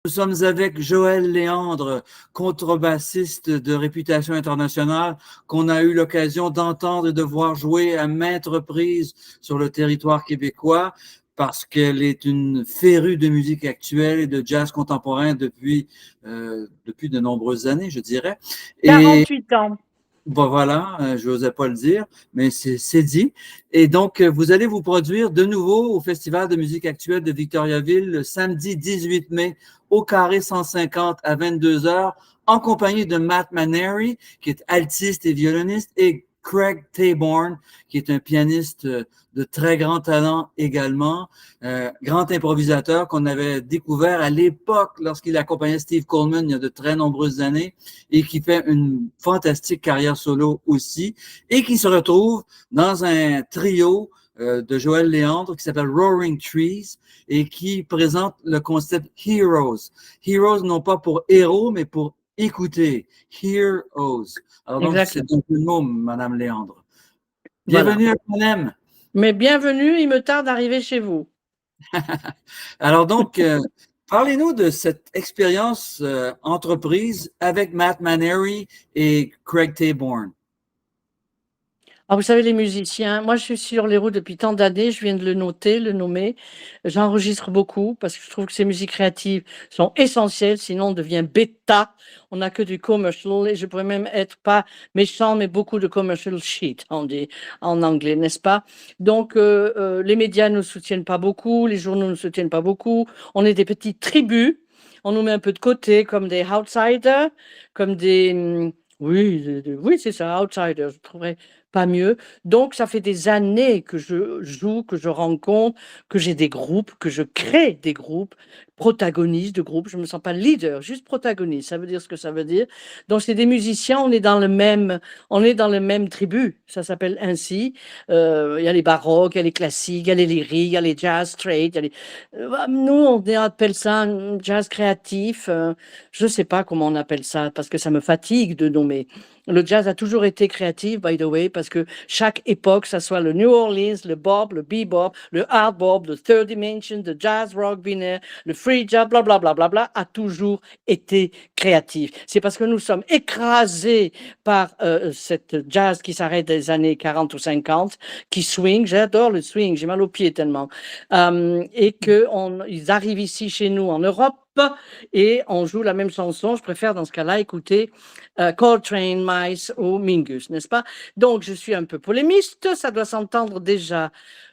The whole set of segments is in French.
Nous sommes avec Joël Léandre, contrebassiste de réputation internationale, qu'on a eu l'occasion d'entendre et de voir jouer à maintes reprises sur le territoire québécois, parce qu'elle est une férue de musique actuelle et de jazz contemporain depuis de nombreuses années, je dirais. Et 48 ans. bon, voilà, je n'osais pas le dire, mais c'est dit. Et donc, vous allez vous produire de nouveau au Festival de musique actuelle de Victoriaville le samedi 18 mai au Carré 150 à 22 heures en compagnie de Matt Maneri, qui est altiste et violoniste, et Craig Taborn, qui est un pianiste de très grand talent également, grand improvisateur qu'on avait découvert à l'époque lorsqu'il accompagnait Steve Coleman il y a de très nombreuses années et qui fait une fantastique carrière solo aussi et qui se retrouve dans un trio de Joël Léandre qui s'appelle Roaring Trees et qui présente le concept Heroes. Heroes non pas pour héros, mais pour écouter. Heroes. Alors donc, c'est un peu le mot, Madame Léandre. Bienvenue à Panem. Mais bienvenue, il me tarde d'arriver chez vous. Alors donc, parlez-nous de cette expérience entreprise avec Matt Maneri et Craig Taborn. Alors, vous savez, les musiciens, moi je suis sur les routes depuis tant d'années, je viens de le noter, le nommer. J'enregistre beaucoup parce que je trouve que ces musiques créatives sont essentielles, sinon on devient bêta. On n'a que du commercial et je pourrais même être pas méchant, mais beaucoup de commercial shit, on dit en anglais, n'est-ce pas? Donc, les médias ne nous soutiennent pas beaucoup, les journaux ne nous soutiennent pas beaucoup. On est des petites tribus, on nous met un peu de côté comme des outsiders, comme des. Oui, c'est ça, outsiders, je trouverais pas mieux. Donc, ça fait des années que je joue, que je rencontre, que j'ai des groupes, que je crée des groupes, protagonistes de groupes. Je ne me sens pas leader, juste protagoniste. Ça veut dire ce que ça veut dire. Donc, c'est des musiciens, on est dans le même tribu. Ça s'appelle ainsi. Il y a les baroques, il y a les classiques, il y a les lyriques, il y a les jazz straight. Nous, on appelle ça un jazz créatif. Je ne sais pas comment on appelle ça parce que ça me fatigue de nommer. Le jazz a toujours été créatif, by the way, parce que chaque époque, ça soit le New Orleans, le bop, le bebop, le hard bop, le third dimension, le jazz rock binaire, le free jazz, blablabla, bla, bla, bla, a toujours été créatif. C'est parce que nous sommes écrasés par cette jazz qui s'arrête des années 40 ou 50, qui swing. J'adore le swing, j'ai mal aux pieds tellement. Et qu'ils arrivent ici chez nous en Europe et on joue la même chanson. Je préfère dans ce cas-là écouter Coltrane, Mice ou Mingus, n'est-ce pas? Donc, je suis un peu polémiste, ça doit s'entendre déjà.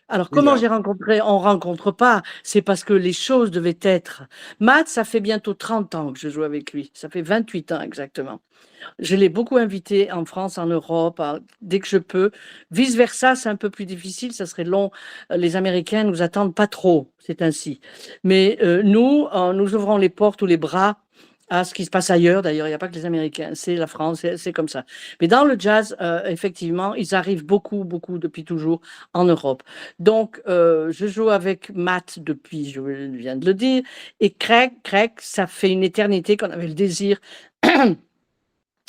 Alors, comment j'ai rencontré? On ne rencontre pas, c'est parce que les choses devaient être. Matt, ça fait bientôt 30 ans que je joue avec lui, ça fait 28 ans exactement. Je l'ai beaucoup invité en France, en Europe, dès que je peux. Vice-versa, c'est un peu plus difficile, ça serait long. Les Américains nous attendent pas trop, c'est ainsi. Mais nous ouvrons les portes ou les bras à ce qui se passe ailleurs. D'ailleurs, il n'y a pas que les Américains, c'est la France, c'est comme ça. Mais dans le jazz, effectivement, ils arrivent beaucoup, beaucoup depuis toujours en Europe. Donc, je joue avec Matt depuis, je viens de le dire, et Craig, ça fait une éternité qu'on avait le désir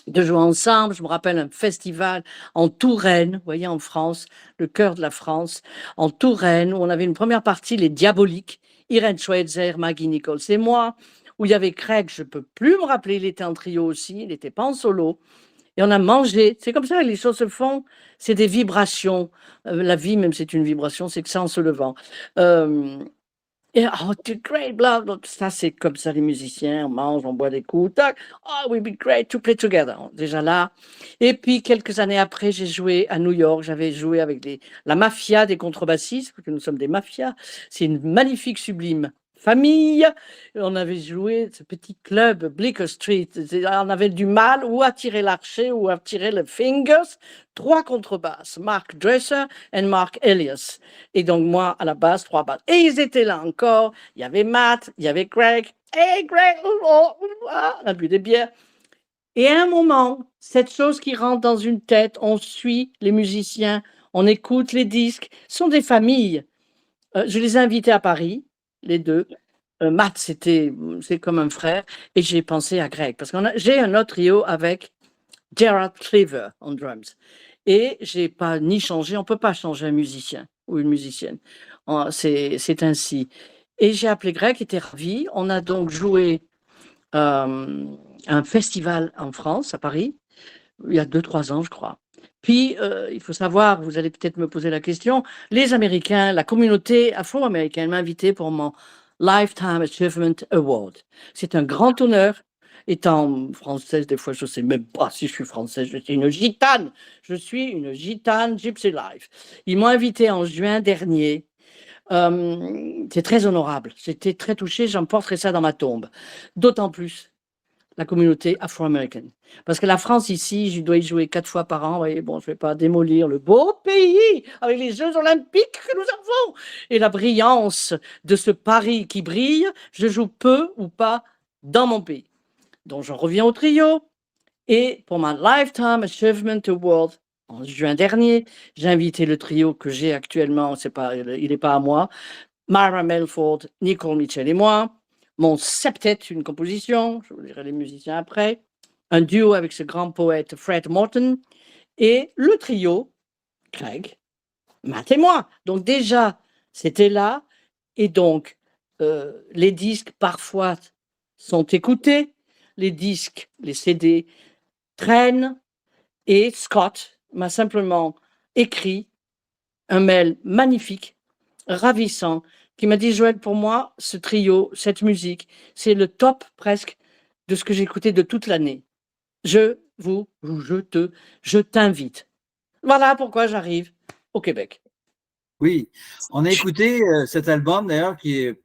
de jouer ensemble. Je me rappelle un festival en Touraine, vous voyez, en France, le cœur de la France, en Touraine, où on avait une première partie, les Diaboliques, Irène Schweitzer, Maggie Nichols et moi, où il y avait Craig, je ne peux plus me rappeler, il était en trio aussi, il n'était pas en solo. Et on a mangé. C'est comme ça que les choses se font. C'est des vibrations. La vie, même, c'est une vibration, c'est que ça en se levant. Et oh, it's great, blah, blah. Ça, c'est comme ça, les musiciens, on mange, on boit des coups, tac. Oh, we'd be great to play together. Déjà là. Et puis, quelques années après, j'ai joué à New York. J'avais joué avec la mafia des contrebassistes, parce que nous sommes des mafias. C'est une magnifique, sublime famille. On avait joué ce petit club, Bleecker Street. On avait du mal ou à tirer l'archet ou à tirer le fingers. 3 contrebasses, Mark Dresser et Mark Elias. Et donc, moi, à la basse, 3 basses. Et ils étaient là encore. Il y avait Matt, il y avait Greg. Hey, Greg, on a bu des bières. Et à un moment, cette chose qui rentre dans une tête, on suit les musiciens, on écoute les disques, ce sont des familles. Je les ai invités à Paris, les deux. Matt, c'est comme un frère. Et j'ai pensé à Greg, parce que j'ai un autre trio avec Gerard Cleaver en drums. Et j'ai pas ni changé, on ne peut pas changer un musicien ou une musicienne. C'est ainsi. Et j'ai appelé Greg, qui était ravi. On a donc joué un festival en France, à Paris, il y a 2-3 ans, je crois. Puis, il faut savoir, vous allez peut-être me poser la question, les Américains, la communauté afro-américaine m'a invité pour mon Lifetime Achievement Award. C'est un grand honneur. Étant française, des fois, je ne sais même pas si je suis française, je suis une gitane. Je suis une gitane Gypsy Life. Ils m'ont invité en juin dernier. C'est très honorable. J'étais très touchée, j'emporterai ça dans ma tombe. D'autant plus la communauté afro-américaine. Parce que la France, ici, je dois y jouer 4 fois par an. Et bon, je ne vais pas démolir le beau pays avec les Jeux olympiques que nous avons et la brillance de ce Paris qui brille. Je joue peu ou pas dans mon pays. Donc, j'en reviens au trio. Et pour ma Lifetime Achievement Award, en juin dernier, j'ai invité le trio que j'ai actuellement, il n'est pas à moi, Myra Melford, Nicole Mitchell et moi. Mon septet, une composition, je vous dirai les musiciens après, un duo avec ce grand poète Fred Morton, et le trio, Craig, Matt et moi. Donc déjà, c'était là, et donc les disques parfois sont écoutés, les disques, les CD traînent, et Scott m'a simplement écrit un mail magnifique, ravissant, qui m'a dit: Joël, pour moi, ce trio, cette musique, c'est le top presque de ce que j'ai écouté de toute l'année. Je t'invite. Voilà pourquoi j'arrive au Québec. Oui, on a écouté cet album d'ailleurs qui est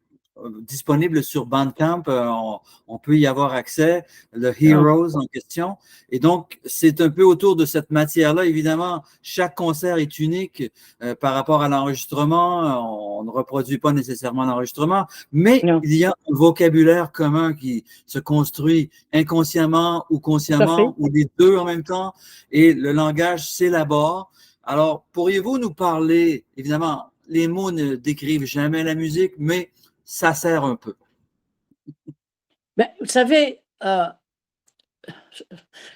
disponible sur Bandcamp. On peut y avoir accès, The Heroes en question. Et donc, c'est un peu autour de cette matière-là. Évidemment, chaque concert est unique par rapport à l'enregistrement. On ne reproduit pas nécessairement l'enregistrement, mais Non. il y a un vocabulaire commun qui se construit inconsciemment ou consciemment, ou les deux en même temps, et le langage s'élabore. Alors, pourriez-vous nous parler, évidemment, les mots ne décrivent jamais la musique, mais ça sert un peu. Ben, vous savez,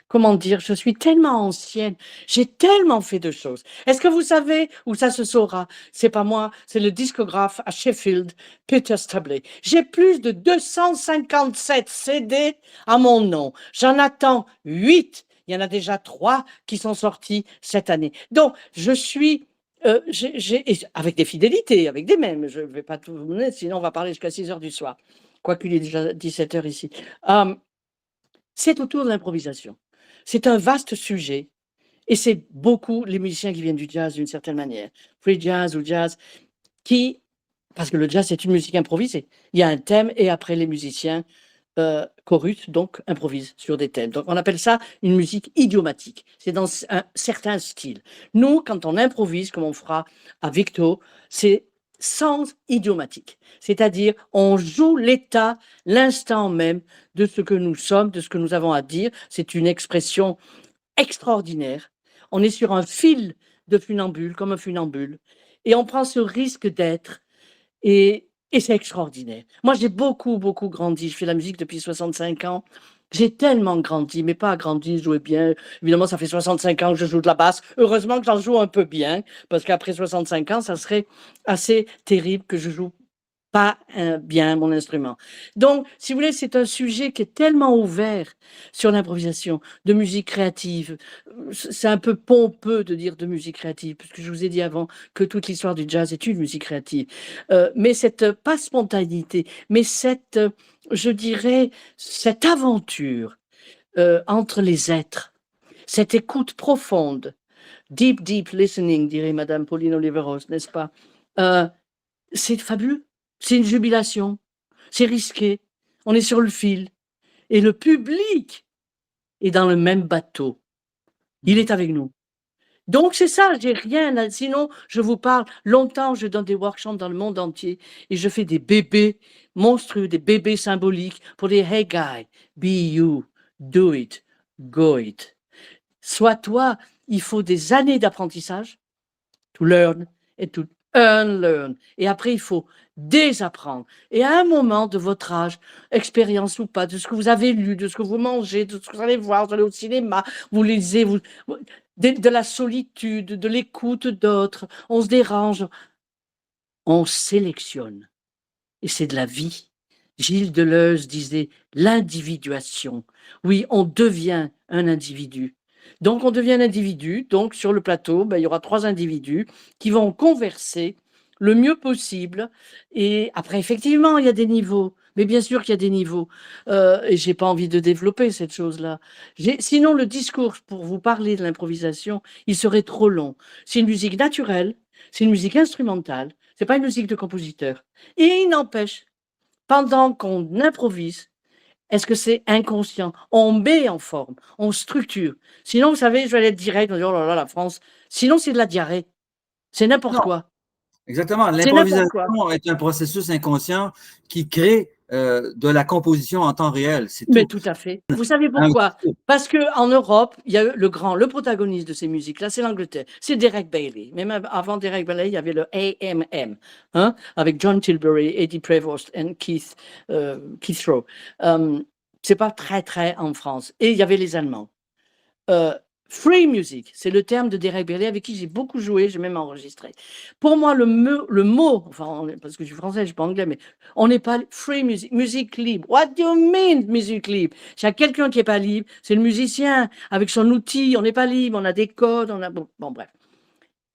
comment dire, je suis tellement ancienne, j'ai tellement fait de choses. Est-ce que vous savez où ça se saura? C'est pas moi, c'est le discographe à Sheffield, Peter Stabley. J'ai plus de 257 CD à mon nom. J'en attends 8. Il y en a déjà 3 qui sont sortis cette année. Donc, je suis avec des fidélités, avec des mêmes. Je ne vais pas tout vous donner, sinon on va parler jusqu'à 6 heures du soir. Quoiqu'il est déjà 17 heures ici. C'est autour de l'improvisation. C'est un vaste sujet et c'est beaucoup les musiciens qui viennent du jazz d'une certaine manière, free jazz ou jazz, parce que le jazz c'est une musique improvisée. Il y a un thème et après les musiciens chorus, donc improvisent sur des thèmes. Donc on appelle ça une musique idiomatique. C'est dans un certain style. Nous, quand on improvise, comme on fera à Victo, c'est sans idiomatique. C'est-à-dire, on joue l'état, l'instant même de ce que nous sommes, de ce que nous avons à dire. C'est une expression extraordinaire. On est sur un fil de funambule, comme un funambule, et on prend ce risque d'être. Et c'est extraordinaire. Moi, j'ai beaucoup, beaucoup grandi. Je fais la musique depuis 65 ans. J'ai tellement grandi, mais pas grandi, jouer bien. Évidemment, ça fait 65 ans que je joue de la basse. Heureusement que j'en joue un peu bien, parce qu'après 65 ans, ça serait assez terrible que je joue pas bien mon instrument. Donc, si vous voulez, c'est un sujet qui est tellement ouvert sur l'improvisation, de musique créative. C'est un peu pompeux de dire de musique créative, puisque je vous ai dit avant que toute l'histoire du jazz est une musique créative. Mais cette, pas spontanéité, mais cette, je dirais, cette aventure entre les êtres, cette écoute profonde, deep, deep listening, dirait Madame Pauline Oliveros, n'est-ce pas? C'est fabuleux. C'est une jubilation. C'est risqué. On est sur le fil. Et le public est dans le même bateau. Il est avec nous. Donc, c'est ça, j'ai rien. Sinon, je vous parle. Longtemps, je donne des workshops dans le monde entier et je fais des bébés monstrueux, des bébés symboliques pour dire: Hey, guy, be you, do it, go it. Sois toi, il faut des années d'apprentissage, to learn et to unlearn. Et après, il faut désapprendre. Et à un moment de votre âge, expérience ou pas, de ce que vous avez lu, de ce que vous mangez, de ce que vous allez voir, vous allez au cinéma, vous lisez, de la solitude, de l'écoute d'autres, on se dérange, on sélectionne. Et c'est de la vie. Gilles Deleuze disait l'individuation. Oui, on devient un individu. Donc, on devient un individu. Donc, sur le plateau, ben, il y aura 3 individus qui vont converser le mieux possible. Et après, effectivement, il y a des niveaux. Mais bien sûr qu'il y a des niveaux. Et j'ai pas envie de développer cette chose-là. Sinon, le discours pour vous parler de l'improvisation, il serait trop long. C'est une musique naturelle, c'est une musique instrumentale, c'est pas une musique de compositeur. Et il n'empêche, pendant qu'on improvise, est-ce que c'est inconscient? On met en forme, on structure. Sinon, vous savez, je vais aller être direct, on dit, oh là là, la France. Sinon, c'est de la diarrhée. C'est n'importe Non, quoi. exactement. C'est n'importe quoi. L'improvisation est un processus inconscient qui crée de la composition en temps réel, c'est Mais tout. tout à fait. Vous savez Un pourquoi? Parce qu'en Europe, il y a eu le protagoniste de ces musiques-là, c'est l'Angleterre. C'est Derek Bailey. Même avant Derek Bailey, il y avait le AMM, hein, avec John Tilbury, Eddie Prevost et Keith Rowe. C'est pas très, très en France. Et il y avait les Allemands. Euh, Free music, c'est le terme de Derek Bailey avec qui j'ai beaucoup joué, j'ai même enregistré. Pour moi, le mot, enfin, parce que je suis français, je suis pas anglais, mais on n'est pas free music, musique libre. What do you mean, musique libre? S'il y a quelqu'un qui est pas libre, c'est le musicien avec son outil. On n'est pas libre, on a des codes, on a bon bref.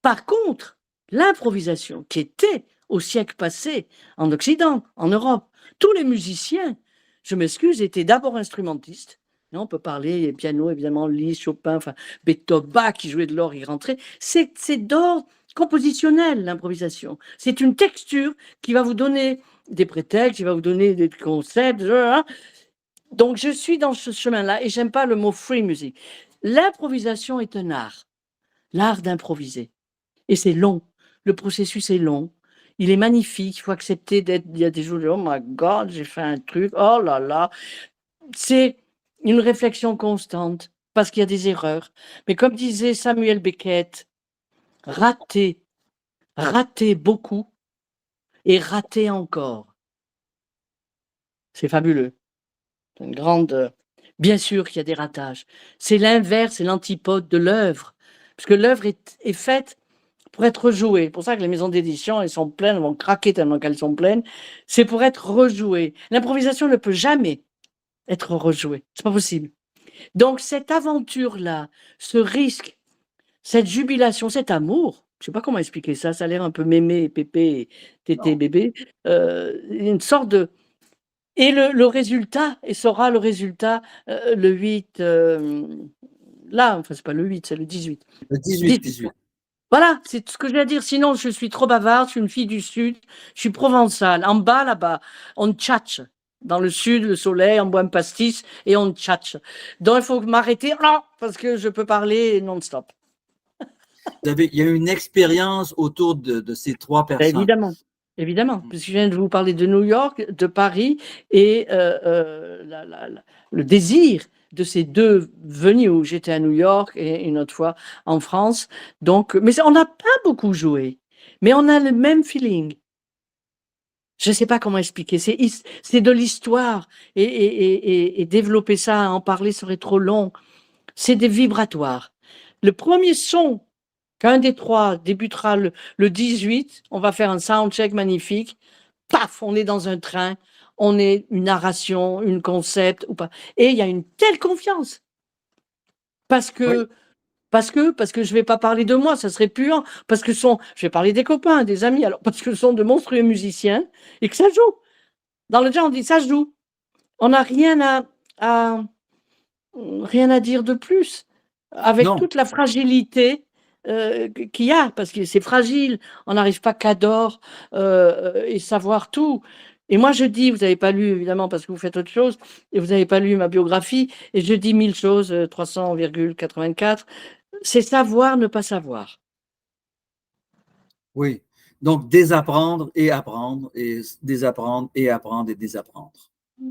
Par contre, l'improvisation qui était au siècle passé en Occident, en Europe, tous les musiciens, je m'excuse, étaient d'abord instrumentistes. On peut parler piano, évidemment, Liszt, Chopin, enfin, Beethoven, Bach qui jouait de l'orgue, il rentrait. C'est d'ordre compositionnel, l'improvisation. C'est une texture qui va vous donner des prétextes, qui va vous donner des concepts. Donc, je suis dans ce chemin-là et j'aime pas le mot free music. L'improvisation est un art, l'art d'improviser. Et c'est long. Le processus est long. Il est magnifique. Il faut accepter d'être. Il y a des jours, oh my God, j'ai fait un truc. Oh là là. C'est une réflexion constante parce qu'il y a des erreurs. Mais comme disait Samuel Beckett, rater, rater beaucoup et rater encore. C'est fabuleux. C'est une grande. Bien sûr qu'il y a des ratages. C'est l'inverse, c'est l'antipode de l'œuvre. Parce que l'œuvre est faite pour être rejouées. C'est pour ça que les maisons d'édition, elles sont pleines, elles vont craquer tellement qu'elles sont pleines. C'est pour être rejouées. L'improvisation ne peut jamais être rejouée. C'est pas possible. Donc, cette aventure-là, ce risque, cette jubilation, cet amour, je sais pas comment expliquer ça, ça a l'air un peu mémé, pépé, tété, Non. bébé, une sorte de... Et le résultat, et sera le résultat le 8, là, enfin, c'est pas le 8, c'est le 18. Le 18, 18. 18. Voilà, c'est ce que je viens de dire. Sinon, je suis trop bavarde, je suis une fille du Sud, je suis provençale. En bas, là-bas, on tchatche. Dans le Sud, le soleil, on boit un pastis et on tchatche. Donc, il faut m'arrêter, parce que je peux parler non-stop. Il y a une expérience autour de ces 3 personnes. Évidemment, évidemment, puisque je viens de vous parler de New York, de Paris et le désir de ces 2 venues où j'étais à New York et une autre fois en France. Donc, mais on n'a pas beaucoup joué, mais on a le même feeling. Je ne sais pas comment expliquer. C'est de l'histoire et développer ça, en parler serait trop long. C'est des vibratoires. Le premier son qu'un des 3 débutera le 18, on va faire un soundcheck magnifique. Paf, on est dans un train, on est une narration, une concept ou pas. Et il y a une telle confiance parce Oui. que je vais pas parler de moi, ça serait puant. Parce que je vais parler des copains, des amis. Alors parce que ce sont de monstrueux musiciens et que ça joue. Dans le genre, on dit ça joue. On n'a rien à dire de plus. Avec Non. toute la fragilité qu'il y a, parce que c'est fragile. On n'arrive pas qu'à d'or et savoir tout. Et moi, je dis, vous n'avez pas lu, évidemment, parce que vous faites autre chose, et vous n'avez pas lu ma biographie, et je dis 1000 choses, 300,84. C'est savoir, ne pas savoir. Oui. Donc, désapprendre et apprendre, et désapprendre et apprendre et désapprendre.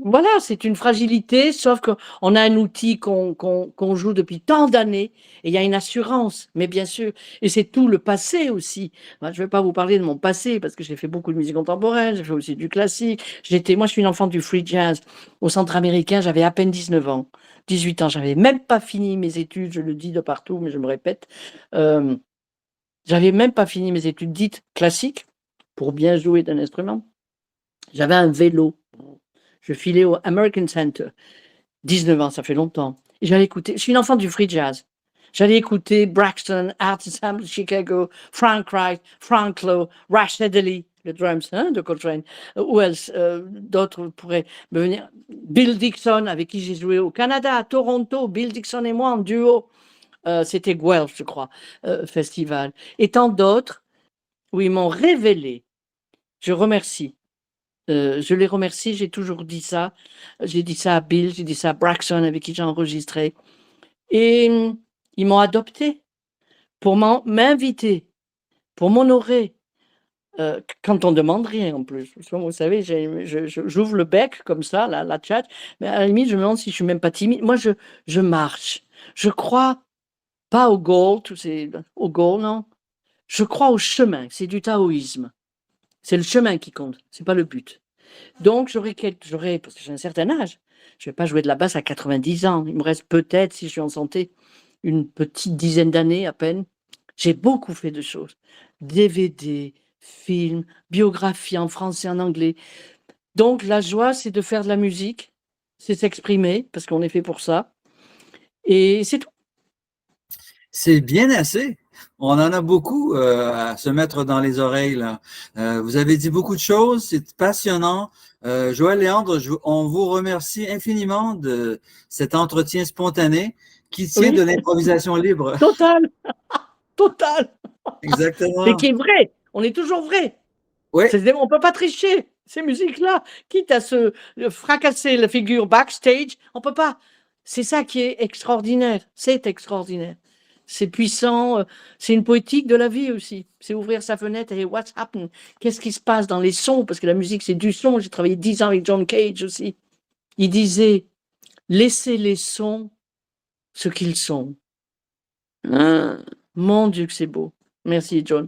Voilà, c'est une fragilité, sauf qu'on a un outil qu'on joue depuis tant d'années, et il y a une assurance, mais bien sûr, et c'est tout le passé aussi. Moi, je ne vais pas vous parler de mon passé, parce que j'ai fait beaucoup de musique contemporaine, j'ai fait aussi du classique. Moi, je suis une enfant du free jazz au centre américain, j'avais à peine 19 ans, 18 ans, j'avais même pas fini mes études, je le dis de partout, mais je me répète. J'avais même pas fini mes études dites classiques, pour bien jouer d'un instrument. J'avais un vélo. je filais au American Center. 19 ans, ça fait longtemps. Et j'allais écouter, je suis une enfant du free jazz. J'allais écouter Braxton, Art Ensemble de Chicago, Frank Wright, Frank Lowe, Rash Hedley, le drums de Coltrane. Ou else, d'autres pourraient me venir. Bill Dixon, avec qui j'ai joué au Canada, à Toronto, Bill Dixon et moi en duo. C'était Guelph, je crois, festival. Et tant d'autres où ils m'ont révélé. Je remercie. Je les remercie, j'ai toujours dit ça. J'ai dit ça à Bill, j'ai dit ça à Braxton, avec qui j'ai enregistré. Et ils m'ont adopté pour m'inviter, pour m'honorer. Quand on demande rien en plus. Vous savez, j'ouvre le bec comme ça, la tchatche, mais à la limite, je me demande si je suis même pas timide. Moi, je marche. Je crois pas au goal, au goal, non. Je crois au chemin, c'est du taoïsme. C'est le chemin qui compte, c'est pas le but. Donc, j'aurais, parce que j'ai un certain âge, je vais pas jouer de la basse à 90 ans. Il me reste peut-être, si je suis en santé, une petite dizaine d'années à peine. J'ai beaucoup fait de choses. DVD, films, biographies en français, en anglais. Donc, la joie, c'est de faire de la musique, c'est s'exprimer, parce qu'on est fait pour ça. Et c'est tout. C'est bien assez. On en a beaucoup à se mettre dans les oreilles, là. Vous avez dit beaucoup de choses, c'est passionnant. Joël Léandre, on vous remercie infiniment de cet entretien spontané qui tient de l'improvisation libre. Total, total. Exactement. Mais qui est vrai. On est toujours vrai. Oui. On ne peut pas tricher. Ces musiques-là, quitte à se fracasser la figure backstage, on ne peut pas. C'est ça qui est extraordinaire. C'est extraordinaire. C'est puissant. C'est une poétique de la vie aussi. C'est ouvrir sa fenêtre et what's happened? Qu'est-ce qui se passe dans les sons? Parce que la musique, c'est du son. J'ai travaillé 10 ans avec John Cage aussi. Il disait, laissez les sons ce qu'ils sont. Mon Dieu que c'est beau. Merci, John.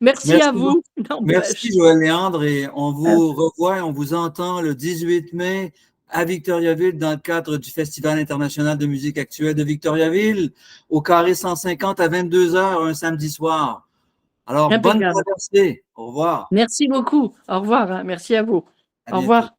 Merci à vous. Merci, Joël Léandre, et on vous revoit et on vous entend le 18 mai à Victoriaville dans le cadre du Festival international de musique actuelle de Victoriaville, au carré 150 à 22h un samedi soir. Alors, bonne traversée. Au revoir. Merci beaucoup. Au revoir. Merci à vous. Au revoir.